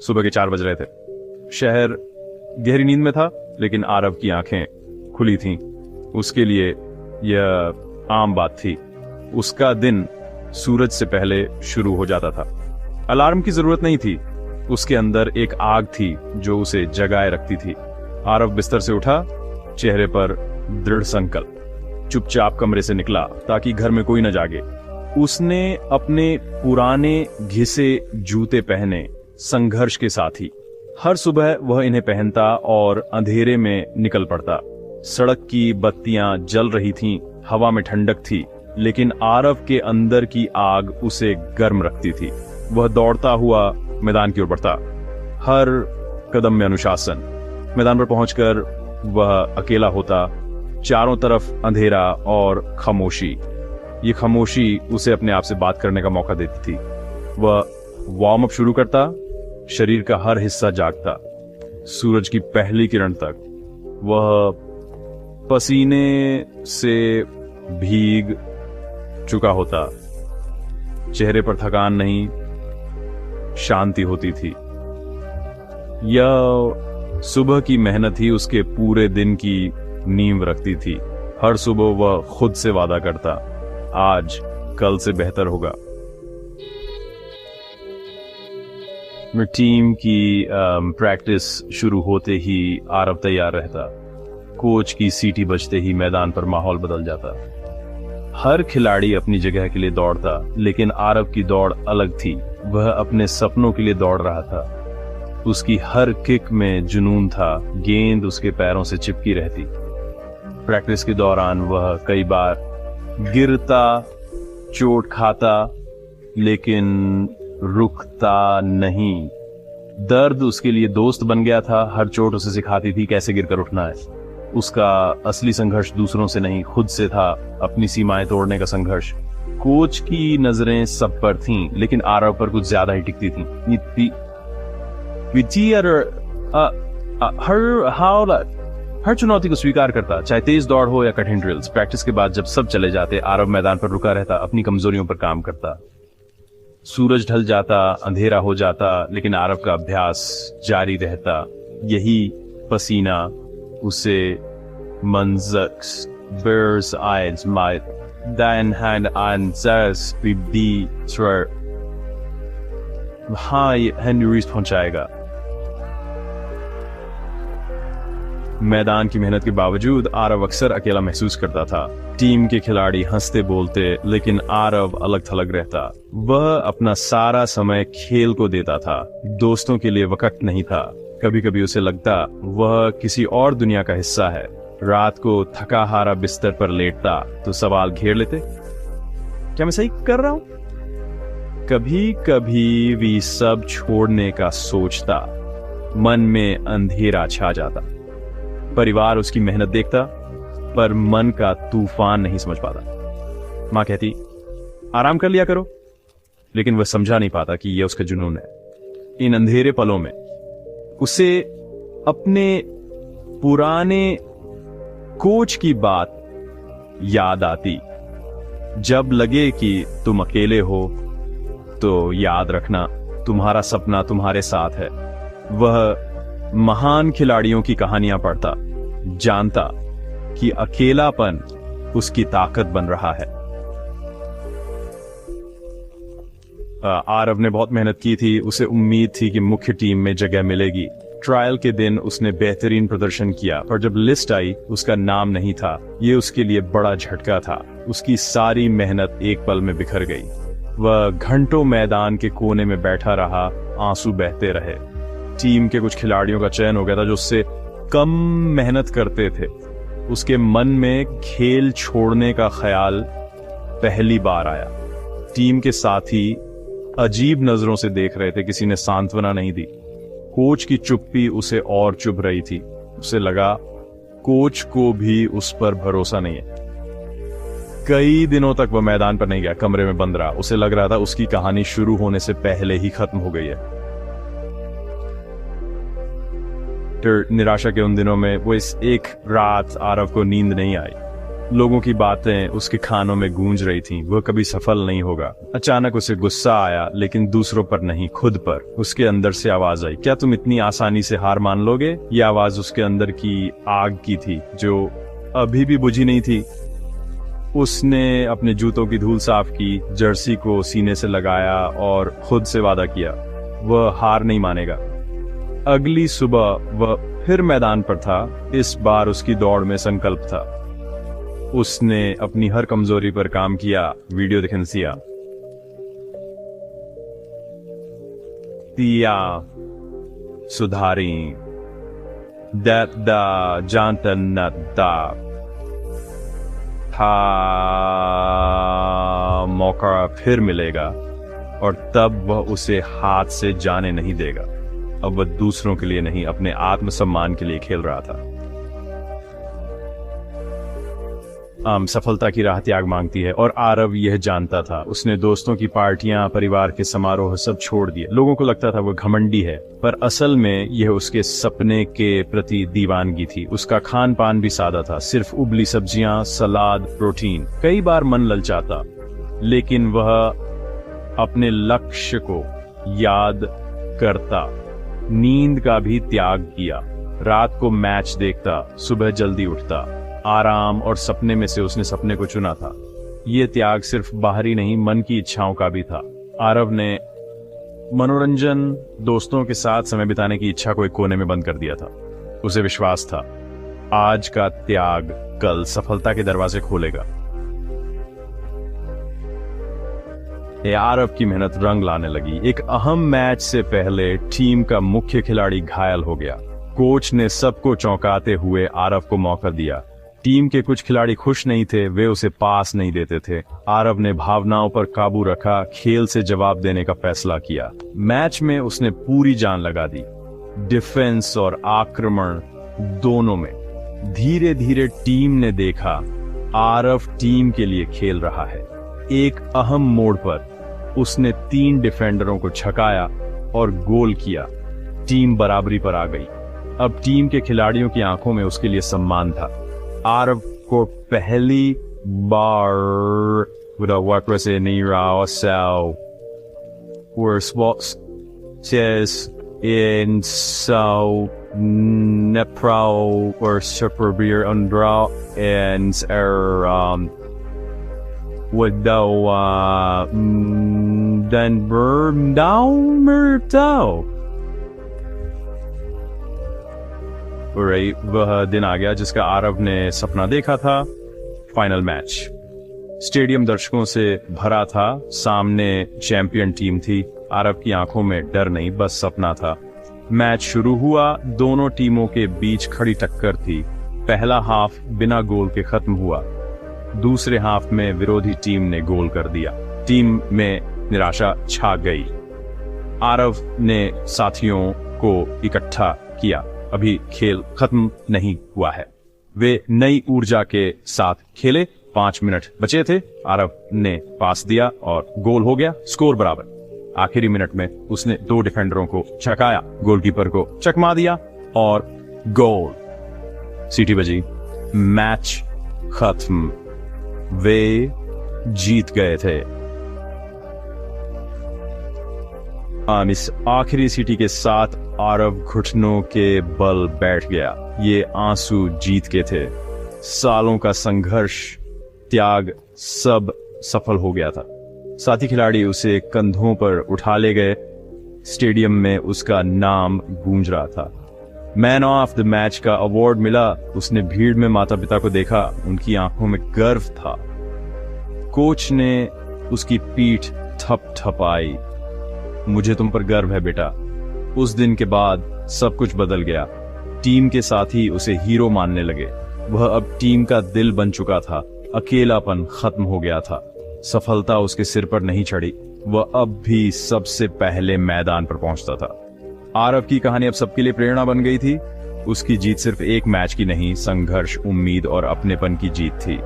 सुबह के 4 बज रहे थे। शहर गहरी नींद में था, लेकिन आरव की आंखें खुली थीं। उसके लिए यह आम बात थी। उसका दिन सूरज से पहले शुरू हो जाता था। अलार्म की जरूरत नहीं थी। उसके अंदर एक आग थी जो उसे जगाए रखती थी। आरव बिस्तर से उठा, चेहरे पर दृढ़ संकल्प। चुपचाप कमरे से निकला ताकि घर में कोई न जागे। उसने अपने पुराने घिसे जूते पहने, संघर्ष के साथ ही। हर सुबह वह इन्हें पहनता और अंधेरे में निकल पड़ता। सड़क की बत्तियां जल रही थीं, हवा में ठंडक थी, लेकिन आरव के अंदर की आग उसे गर्म रखती थी। वह दौड़ता हुआ मैदान की ओर बढ़ता, हर कदम में अनुशासन। मैदान पर पहुंचकर वह अकेला होता। चारों तरफ अंधेरा और खामोशी। ये खामोशी उसे अपने आप से बात करने का मौका देती थी। वह वार्म अप शुरू करता, शरीर का हर हिस्सा जागता। सूरज की पहली किरण तक वह पसीने से भीग चुका होता। चेहरे पर थकान नहीं, शांति होती थी। यह सुबह की मेहनत ही उसके पूरे दिन की नींव रखती थी। हर सुबह वह खुद से वादा करता, आज कल से बेहतर होगा। टीम की प्रैक्टिस शुरू होते ही आरव तैयार रहता। कोच की सीटी बजते ही मैदान पर माहौल बदल जाता। हर खिलाड़ी अपनी जगह के लिए दौड़ता, लेकिन आरव की दौड़ अलग थी। वह अपने सपनों के लिए दौड़ रहा था। उसकी हर किक में जुनून था। गेंद उसके पैरों से चिपकी रहती। प्रैक्टिस के दौरान वह कई बार गिरता, चोट खाता, लेकिन रुकता नहीं। दर्द उसके लिए दोस्त बन गया था। हर चोट उसे सिखाती थी कैसे गिरकर उठना है। उसका असली संघर्ष दूसरों से नहीं, खुद से था। अपनी सीमाएं तोड़ने का संघर्ष। कोच की नजरें सब पर थीं, लेकिन आरव पर कुछ ज्यादा ही टिकती थीं। हर चुनौती को स्वीकार करता, चाहे तेज दौड़ हो या कठिन ड्रिल्स। प्रैक्टिस के बाद जब सब चले जाते, आरव मैदान पर रुका रहता, अपनी कमजोरियों पर काम करता। सूरज ढल जाता, अंधेरा हो जाता, लेकिन आरव का अभ्यास जारी रहता। यही पसीना उसे Bears eyes might then hand and says be sure high Henry Rees पहुंचाएगा। मैदान की मेहनत के बावजूद आरव अक्सर अकेला महसूस करता था। टीम के खिलाड़ी हंसते बोलते, लेकिन आरव अलग थलग रहता। वह अपना सारा समय खेल को देता था। दोस्तों के लिए वक्त नहीं था। कभी कभी उसे लगता वह किसी और दुनिया का हिस्सा है। रात को थका हारा बिस्तर पर लेटता तो सवाल घेर लेते, क्या मैं सही कर रहा हूं? कभी कभी भी सब छोड़ने का सोचता। मन में अंधेरा छा जाता। परिवार उसकी मेहनत देखता, पर मन का तूफान नहीं समझ पाता। मां कहती, आराम कर लिया करो, लेकिन वह समझा नहीं पाता कि यह उसका जुनून है। इन अंधेरे पलों में उसे अपने पुराने कोच की बात याद आती, जब लगे कि तुम अकेले हो तो याद रखना तुम्हारा सपना तुम्हारे साथ है। वह महान खिलाड़ियों की कहानियां पढ़ता, जानता कि अकेलापन उसकी ताकत बन रहा है। आरव ने बहुत मेहनत की थी। उसे उम्मीद थी कि मुख्य टीम में जगह मिलेगी। ट्रायल के दिन उसने बेहतरीन प्रदर्शन किया, पर जब लिस्ट आई उसका नाम नहीं था। ये उसके लिए बड़ा झटका था। उसकी सारी मेहनत एक पल में बिखर गई। वह घंटों मैदान के कोने में बैठा रहा, आंसू बहते रहे। टीम के कुछ खिलाड़ियों का चयन हो गया था जो उससे कम मेहनत करते थे। उसके मन में खेल छोड़ने का ख्याल पहली बार आया। टीम के साथी अजीब नजरों से देख रहे थे, किसी ने सांत्वना नहीं दी। कोच की चुप्पी उसे और चुभ रही थी। उसे लगा कोच को भी उस पर भरोसा नहीं है। कई दिनों तक वह मैदान पर नहीं गया, कमरे में बंद रहा। उसे लग रहा था उसकी कहानी शुरू होने से पहले ही खत्म हो गई है। निराशा के उन दिनों में वो इस एक रात आरव को नींद नहीं आई। लोगों की बातें उसके कानों में गूंज रही थीं। वह कभी सफल नहीं होगा। अचानक उसे गुस्सा आया, लेकिन दूसरों पर नहीं, खुद पर। उसके अंदर से आवाज आई, क्या तुम इतनी आसानी से हार मान लोगे? यह आवाज उसके अंदर की आग की थी, जो अभी भी बुझी नहीं थी। उसने अपने जूतों की धूल साफ की, जर्सी को सीने से लगाया और खुद से वादा किया, वह हार नहीं मानेगा। अगली सुबह वह फिर मैदान पर था। इस बार उसकी दौड़ में संकल्प था। उसने अपनी हर कमजोरी पर काम किया। वीडियो दिखनसिया तिया सुधारी दा जानतन दा था मौका फिर मिलेगा और तब वह उसे हाथ से जाने नहीं देगा। अब वह दूसरों के लिए नहीं, अपने आत्मसम्मान के लिए खेल रहा था। सफलता की राह त्याग मांगती है और आरव यह जानता था। उसने दोस्तों की पार्टियां, परिवार के समारोह सब छोड़ दिए। लोगों को लगता था वो घमंडी है, पर असल में यह उसके सपने के प्रति दीवानगी थी। उसका खान पान भी सादा था, सिर्फ उबली सब्जियां, सलाद, प्रोटीन। कई बार मन ललचाता, लेकिन वह अपने लक्ष्य को याद करता। नींद का भी त्याग किया। रात को मैच देखता, सुबह जल्दी उठता। आराम और सपने में से उसने सपने को चुना था। ये त्याग सिर्फ बाहरी नहीं, मन की इच्छाओं का भी था। आरव ने मनोरंजन, दोस्तों के साथ समय बिताने की इच्छा को एक कोने में बंद कर दिया था। उसे विश्वास था, आज का त्याग कल सफलता के दरवाजे खोलेगा। आरव की मेहनत रंग लाने लगी। एक अहम मैच से पहले टीम का मुख्य खिलाड़ी घायल हो गया। कोच ने सबको चौंकाते हुए आरव को मौका दिया। टीम के कुछ खिलाड़ी खुश नहीं थे, वे उसे पास नहीं देते थे। आरव ने भावनाओं पर काबू रखा, खेल से जवाब देने का फैसला किया। मैच में उसने पूरी जान लगा दी, डिफेंस और आक्रमण दोनों में। धीरे धीरे टीम ने देखा आरव टीम के लिए खेल रहा है। एक अहम मोड़ पर उसने 3 डिफेंडरों को छकाया और गोल किया। टीम बराबरी पर आ गई। अब टीम के खिलाड़ियों की आंखों में उसके लिए सम्मान था। आरव को पहली बार वह दिन आ गया जिसका आरव ने सपना देखा था। फाइनल मैच स्टेडियम दर्शकों से भरा था। सामने चैंपियन टीम थी। आरव की आंखों में डर नहीं, बस सपना था। मैच शुरू हुआ। दोनों टीमों के बीच खड़ी टक्कर थी। पहला हाफ बिना गोल के खत्म हुआ। दूसरे हाफ में विरोधी टीम ने गोल कर दिया। टीम में निराशा छा गई। आरव ने साथियों को इकट्ठा किया। अभी खेल खत्म नहीं हुआ है। वे नई ऊर्जा के साथ खेले। 5 मिनट बचे थे। आरव ने पास दिया और गोल हो गया। स्कोर बराबर। आखिरी मिनट में उसने 2 डिफेंडरों को छकाया, गोलकीपर को चकमा दिया और गोल। सीटी बजी। मैच खत्म। वे जीत गए थे। इस आखिरी सीटी के साथ आरव घुटनों के बल बैठ गया। ये आंसू जीत के थे। सालों का संघर्ष, त्याग, सब सफल हो गया था। साथी खिलाड़ी उसे कंधों पर उठा ले गए। स्टेडियम में उसका नाम गूंज रहा था। मैन ऑफ द मैच का अवार्ड मिला। उसने भीड़ में माता पिता को देखा। उनकी आंखों में गर्व था। कोच ने उसकी पीठ थपथपाई। मुझे तुम पर गर्व है बेटा। उस दिन के बाद सब कुछ बदल गया। टीम के साथी उसे हीरो मानने लगे। वह अब टीम का दिल बन चुका था। अकेलापन खत्म हो गया था। सफलता उसके सिर पर नहीं चढ़ी। वह अब भी सबसे पहले मैदान पर पहुंचता था। आरव की कहानी अब सबके लिए प्रेरणा बन गई थी। उसकी जीत सिर्फ एक मैच की नहीं, संघर्ष, उम्मीद और अपनेपन की जीत थी।